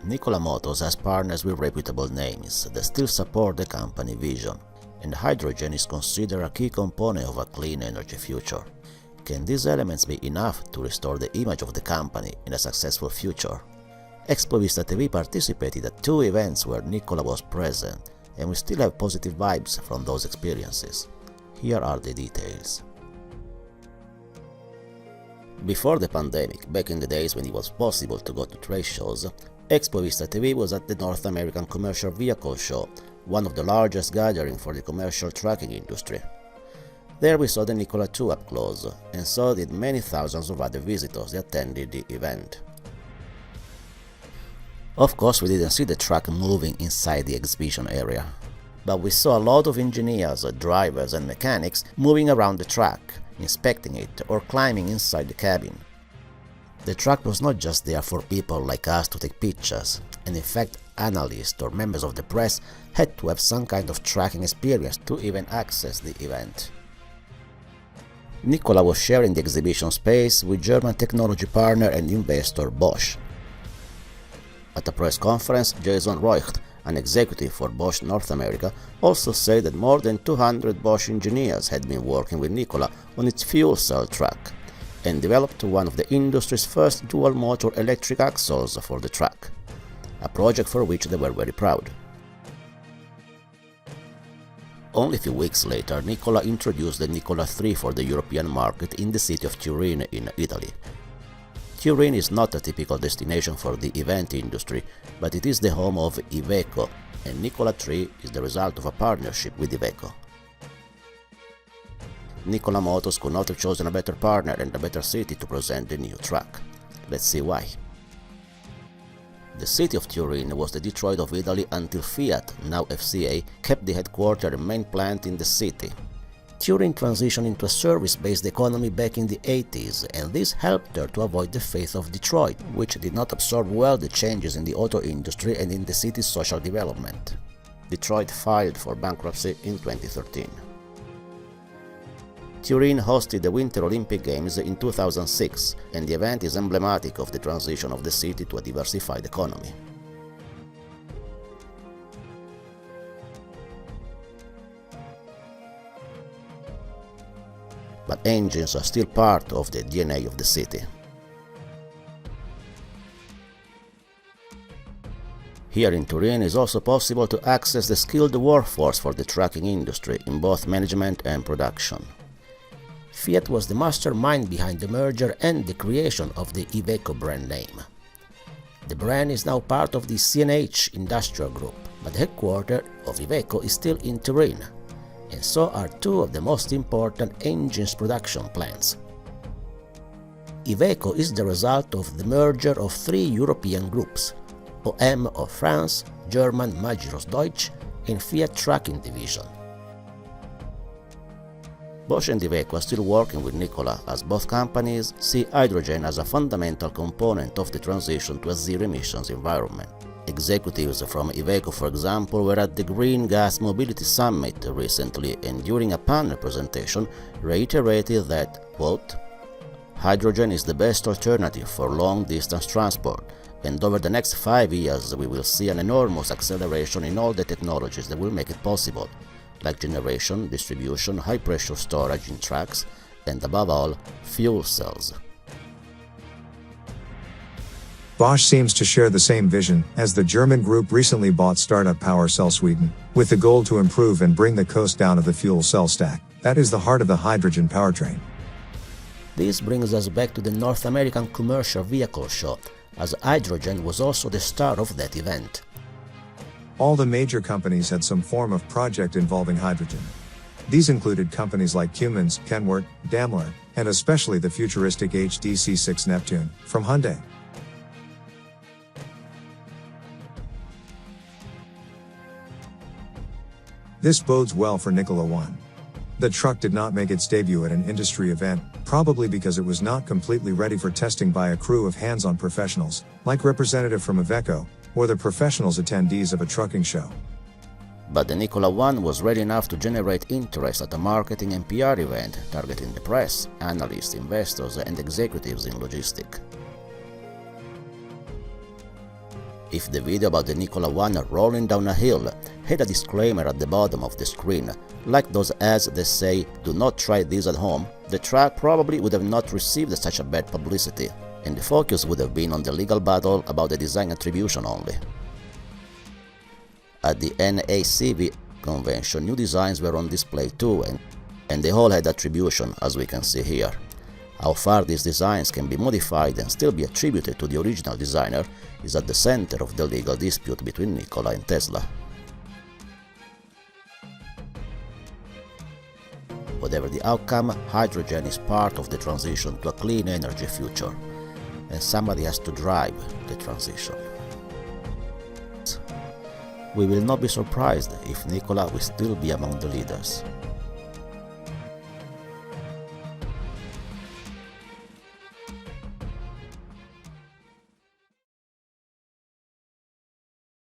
Nikola Motors has partners with reputable names that still support the company vision, and hydrogen is considered a key component of a clean energy future. Can these elements be enough to restore the image of the company in a successful future? ExpovistaTv participated at 2 events where Nikola was present, and we still have positive vibes from those experiences. Here are the details. Before the pandemic, back in the days when it was possible to go to trade shows, ExpovistaTv was at the North American Commercial Vehicle Show, one of the largest gatherings for the commercial trucking industry. There we saw the Nikola 2 up close, and so did many thousands of other visitors that attended the event. Of course, we didn't see the truck moving inside the exhibition area, but we saw a lot of engineers, drivers and mechanics moving around the truck, inspecting it or climbing inside the cabin. The truck was not just there for people like us to take pictures, and in fact analysts or members of the press had to have some kind of tracking experience to even access the event. Nikola was sharing the exhibition space with German technology partner and investor Bosch. At a press conference, Jason Reucht, an executive for Bosch North America, also said that more than 200 Bosch engineers had been working with Nikola on its fuel cell truck, and developed one of the industry's first dual-motor electric axles for the truck, a project for which they were very proud. Only a few weeks later, Nikola introduced the Nikola 3 for the European market in the city of Turin in Italy. Turin is not a typical destination for the event industry, but it is the home of Iveco, and Nikola 3 is the result of a partnership with Iveco. Nikola Motors could not have chosen a better partner and a better city to present the new truck. Let's see why. The city of Turin was the Detroit of Italy until Fiat, now FCA, kept the headquarters and main plant in the city. Turin transitioned into a service-based economy back in the 80s, and this helped her to avoid the fate of Detroit, which did not absorb well the changes in the auto industry and in the city's social development. Detroit filed for bankruptcy in 2013. Turin hosted the Winter Olympic Games in 2006, and the event is emblematic of the transition of the city to a diversified economy. But engines are still part of the DNA of the city. Here in Turin it is also possible to access the skilled workforce for the trucking industry in both management and production. Fiat was the mastermind behind the merger and the creation of the Iveco brand name. The brand is now part of the CNH industrial group, but the headquarters of Iveco is still in Turin, and so are 2 of the most important engines production plants. Iveco is the result of the merger of 3 European groups: OM of France, German Magirus Deutsch, and Fiat Trucking Division. Bosch and Iveco are still working with Nikola, as both companies see hydrogen as a fundamental component of the transition to a zero-emissions environment. Executives from Iveco, for example, were at the Green Gas Mobility Summit recently, and during a panel presentation reiterated that, quote, "Hydrogen is the best alternative for long-distance transport, and over the next 5 years we will see an enormous acceleration in all the technologies that will make it possible, like generation, distribution, high-pressure storage in trucks, and above all, fuel cells." Bosch seems to share the same vision, as the German group recently bought startup Power Cell Sweden, with the goal to improve and bring the cost down of the fuel cell stack. That is the heart of the hydrogen powertrain. This brings us back to the North American Commercial Vehicle Show, as hydrogen was also the star of that event. All the major companies had some form of project involving hydrogen. These included companies like Cummins, Kenworth, Daimler, and especially the futuristic HDZ6 Neptune from Hyundai. This bodes well for Nikola 1. The truck did not make its debut at an industry event, probably because it was not completely ready for testing by a crew of hands-on professionals, like representative from Iveco, or the professionals attendees of a trucking show. But the Nikola 1 was ready enough to generate interest at a marketing and PR event targeting the press, analysts, investors, and executives in logistics. If the video about the Nikola One rolling down a hill had a disclaimer at the bottom of the screen, like those ads that say "do not try this at home," the track probably would have not received such a bad publicity, and the focus would have been on the legal battle about the design attribution only. At the NACV convention, new designs were on display too, and they all had attribution, as we can see here. How far these designs can be modified and still be attributed to the original designer is at the center of the legal dispute between Nikola and Tesla. Whatever the outcome, hydrogen is part of the transition to a clean energy future, and somebody has to drive the transition. We will not be surprised if Nikola will still be among the leaders.